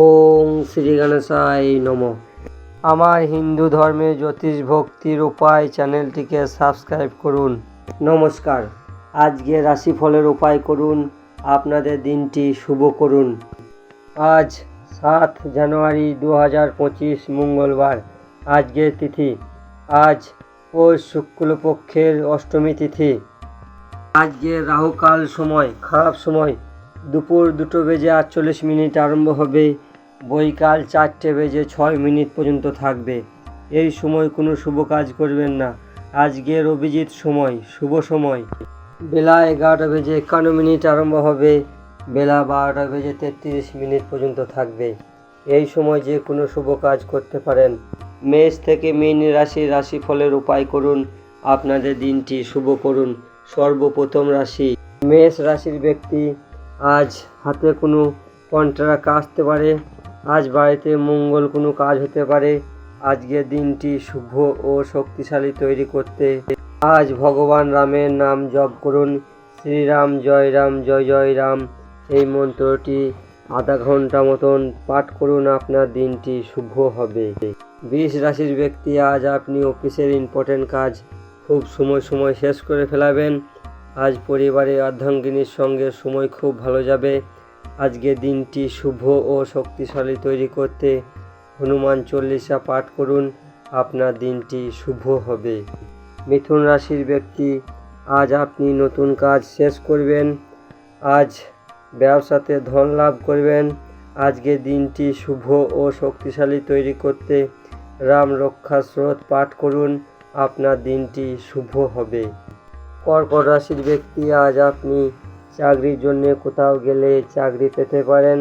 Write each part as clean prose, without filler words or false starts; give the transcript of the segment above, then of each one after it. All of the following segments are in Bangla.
ওং শ্রী গণেশায় নমঃ। আমার হিন্দু ধর্মে জ্যোতিষ ভক্তির উপায় চ্যানেলটিকে সাবস্ক্রাইব করুন। নমস্কার। আজকে রাশিফলের উপায় করুন, আপনাদের দিনটি শুভ করুন। আজ 7 জানুয়ারি 2025 মঙ্গলবার। আজকের তিথি আজ পৌষ শুক্লপক্ষের অষ্টমী তিথি। আজকে রাহুকাল সময় খারাপ সময় দুপুর 2:48 আরম্ভ হবে, বৈকাল 4:06 পর্যন্ত থাকবে। এই সময় কোনো শুভ কাজ করবেন না। আজকের অভিজিৎ সময় শুভ সময় বেলা 11:51 আরম্ভ হবে, বেলা 12:33 পর্যন্ত থাকবে। এই সময় যে কোনো শুভ কাজ করতে পারেন। মেষ থেকে মীন রাশিফলের উপায় করুন, আপনাদের দিনটি শুভ করুন। সর্বপ্রথম রাশি মেষ রাশির ব্যক্তি। আজ হাতে কোনো কন্ট্রাক্ট আসতে পারে, আজ বাড়িতে মঙ্গল কোনো কাজ হতে পারে। আজকের দিনটি শুভ ও শক্তিশালী তৈরি করতে আজ ভগবান রামের নাম জপ করুন। শ্রীরাম জয় রাম জয় জয় রাম এই মন্ত্রটি আধা ঘন্টা মতন পাঠ করুন, আপনার দিনটি শুভ হবে। বৃষ রাশির ব্যক্তি। আজ আপনি অফিসের ইম্পর্টেন্ট কাজ খুব সময় শেষ করে ফেলাবেন। আজ পরিবারের অর্ধাঙ্গিনীর সঙ্গে সময় খুব ভালো যাবে। আজকে দিনটি শুভ ও শক্তিশালী তৈরি করতে হনুমান চল্লিশা পাঠ করুন, আপনার দিনটি শুভ হবে। মিথুন রাশির ব্যক্তি। আজ আপনি নতুন কাজ শেষ করবেন। আজ ব্যবসাতে ধন লাভ করবেন। আজকে দিনটি শুভ ও শক্তিশালী তৈরি করতে রাম রক্ষা স্তোত্র পাঠ করুন, আপনার দিনটি শুভ হবে। কর্কট রাশির ব্যক্তি। আজ আপনি চাকরির জন্য কোথাও গেলে চাকরি পেতে পারেন।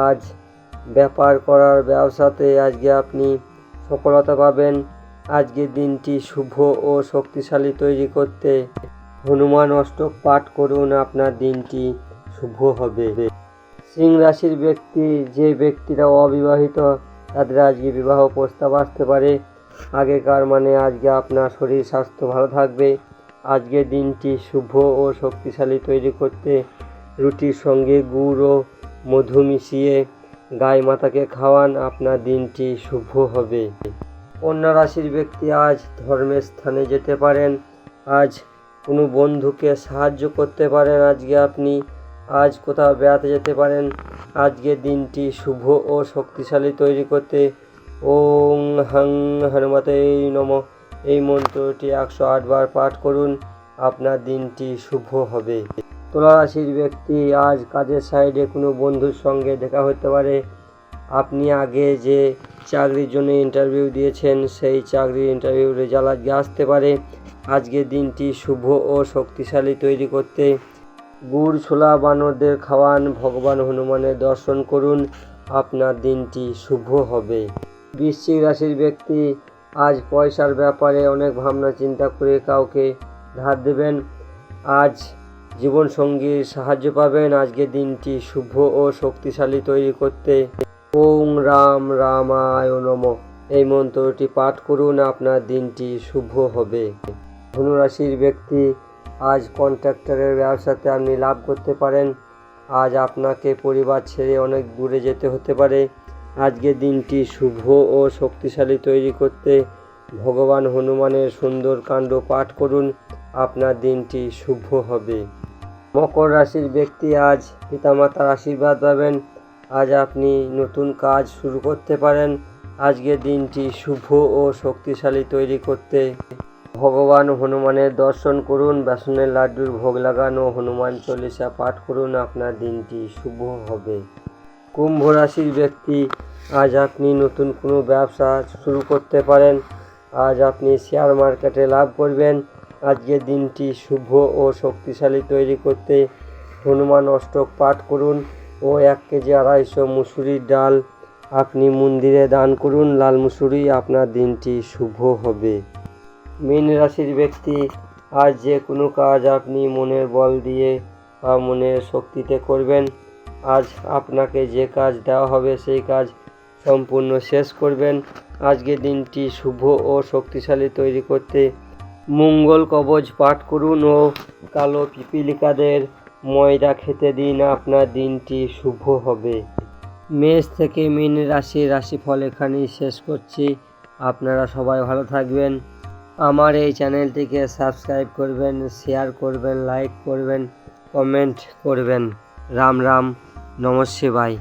আজ ব্যাপার করার ব্যবসাতে আজকে আপনি সফলতা পাবেন। আজকে দিনটি শুভ ও শক্তিশালী তৈরি করতে হনুমান অষ্টক পাঠ করুন, আপনার দিনটি শুভ হবে। সিংহ রাশির ব্যক্তি। যে ব্যক্তিরা অবিবাহিত তাদের আজকে বিবাহ প্রস্তাব আসতে পারে। আগেকার আজকে আপনার শরীর স্বাস্থ্য ভালো থাকবে। আজকের দিনটি শুভ ও শক্তিশালী তৈরি করতে রুটির সঙ্গে গুড় ও মধু মিশিয়ে গাই মাতাকে খাওয়ান, আপনার দিনটি শুভ হবে। কন্যা রাশির ব্যক্তি। আজ ধর্মের স্থানে যেতে পারেন। আজ কোনো বন্ধুকে সাহায্য করতে পারেন। আজকে আপনি আজ কোথাও বেড়াতে যেতে পারেন। আজকের দিনটি শুভ ও শক্তিশালী তৈরি করতে ওং হং হনুমতে নমঃ এই মন্ত্রটি 108 বার পাঠ করুন, আপনার দিনটি শুভ হবে। তুলা রাশির ব্যক্তি। আজ কাজের সাইডে কোনো বন্ধুর সঙ্গে দেখা হতে পারে। আপনি আগে যে চাকরির জন্য ইন্টারভিউ দিয়েছেন সেই চাকরির ইন্টারভিউ রেজাল্ট আজকে আসতে পারে। আজকের দিনটি শুভ ও শক্তিশালী তৈরি করতে গুড় ছোলা বানরদের খাওয়ান, ভগবান হনুমানের দর্শন করুন, আপনার দিনটি শুভ হবে। বৃশ্চিক রাশির ব্যক্তি। আজ পয়সার ব্যাপারে অনেক ভাবনা চিন্তা করে কাউকে ধার দেবেন। আজ জীবনসঙ্গীর সাহায্য পাবেন। আজকের দিনটি শুভ ও শক্তিশালী তৈরি করতে ওং রাম রামায় নমঃ এই মন্ত্রটি পাঠ করুন, আপনার দিনটি শুভ হবে। ধনু রাশির ব্যক্তি। আজ কন্ট্রাক্টরের ব্যবসাতে আপনি লাভ করতে পারেন। আজ আপনাকে পরিবার ছেড়ে অনেক দূরে যেতে হতে পারে। আজকের দিনটি শুভ ও শক্তিশালী তৈরি করতে ভগবান হনুমানের সুন্দর কাণ্ড পাঠ করুন, আপনার দিনটি শুভ হবে। মকর রাশির ব্যক্তি। আজ পিতামাতার আশীর্বাদ পাবেন। আজ আপনি নতুন কাজ শুরু করতে পারেন। আজকের দিনটি শুভ ও শক্তিশালী তৈরি করতে ভগবান হনুমানের দর্শন করুন, বেসনের লাড্ডুর ভোগ লাগান ও হনুমান চল্লিশা পাঠ করুন, আপনার দিনটি শুভ হবে। কুম্ভ রাশির ব্যক্তি। আজ আপনি নতুন কোনো ব্যবসা শুরু করতে পারেন। আজ আপনি শেয়ার মার্কেটে লাভ করবেন। আজকের দিনটি শুভ ও শক্তিশালী তৈরি করতে হনুমান অষ্টক পাঠ করুন ও 1 কেজি 250 মুসুরির ডাল আপনি মন্দিরে দান করুন, লাল মুসুরি, আপনার দিনটি শুভ হবে। মীন রাশির ব্যক্তি। আজ যে কোনো কাজ আপনি মনের বল দিয়ে বা মনের শক্তিতে করবেন। আজ আপনাকে যে কাজ দেওয়া হবে সেই কাজ সম্পূর্ণ শেষ করবেন। আজকের দিনটি শুভ ও শক্তিশালী তৈরি করতে মঙ্গল কবচ পাঠ করুন ও কালো পিপীলিকাদের ময়দা খেতে দিন, আপনার দিনটি শুভ হবে। মেষ থেকে মীন রাশির রাশিফল এখানেই শেষ করছি। আপনারা সবাই ভালো থাকবেন। আমার এই চ্যানেলটিকে সাবস্ক্রাইব করবেন, শেয়ার করবেন, লাইক করবেন, কমেন্ট করবেন। রাম রাম, নমঃ শিবায়।